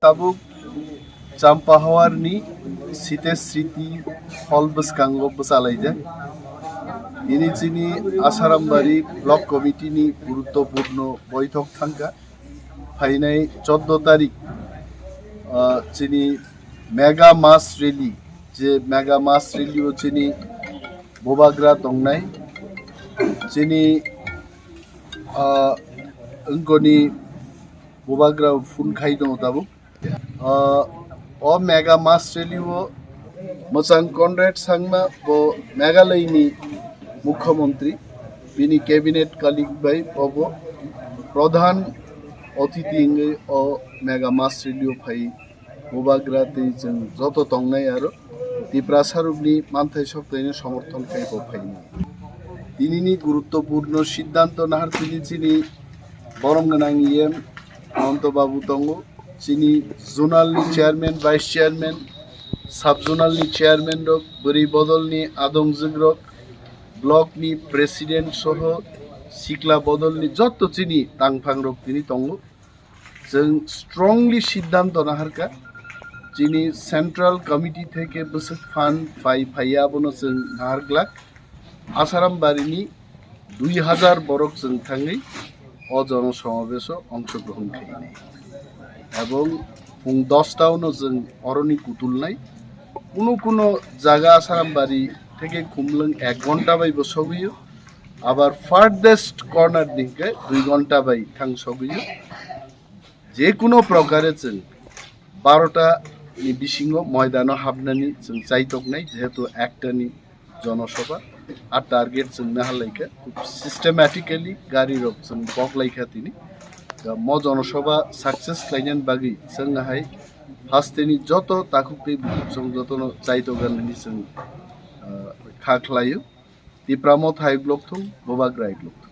tabuk campahawar ni site sriti hol bwskango bwchalaijak. Ini chini Asarambari Block Committee ni guruttopurno বৈঠক থাঙ্গা ফাইনাই 14 তারিখ chini mega mass rally je mega mass rally o chini bobagra tongnai chini ngoni bobagra fun khai dong tabu o mega mass rally o mochang Conrad Sangma bo Meghalaya ni মুখ্যমন্ত্রী বিনি cabinet কালিক by পব প্রধান অতিথি ও mega মাস radio phi ববাগ্রাতে जों যত তংনাই আর ত্রিপ্রাসারুবনি মানথাই সপ্তাহে সমর্থন খাই বফাইনি তিনিনি গুরুত্বপূর্ণ সিদ্ধান্ত নাহার চিনি বরমগানাং ইএম অনন্তবাবু তঙ্গ চিনি জোনালনি চেয়ারম্যান ভাইস চেয়ারম্যান সাব জোনালনি চেয়ারম্যান রক বরি বদলনি আদমজুগ রক ব্লক ni প্রেসিডেন্ট সহ সিকলা বদলনি যত চিনি তাংফাং রক তিনি তঙ্গ जों স্ট্রংলি সিদ্ধান্ত নাহারকা চিনি সেন্ট্রাল কমিটি থেকে বসক ফান্ড ফাইয়া বনো जों নাহারগ্লাক আসারামবাড়িনি 2000 বরক जों থাঙ্গै অ জনসমাবেশ অংশগ্রহণ খাইনি এবং ফুং 10 টাউনো जों অরনি কুতুলনাই কোনো জায়গা আসারামবাড়ি থেকে খুমলং 1 ঘন্টা বাই বসগিयो আবার ফারদেস্ট কর্নার দিকে 2 ঘন্টা বাই থাং সগিयो যে কোনো প্রকারে जों 12টা নি বিসিঙ্গ ময়দানো হাবনানি जों চাইতক নাই যেহেতু একটানি জনসভা আর টার্গেট जों নাহালাইকা খুব সিস্টেম্যাটিক্যালি গাড়ি রক जों বকলাইকা তিনি ম জনসভা সাকসেস লাইনান বাগি जों হাই ফাস্টেনি যত তাকুকে जों যতনো চাইতগাননি जों खाख्लायो तिप्रामो थाइग्लकथुम बोबाग्राइग्लकथुम।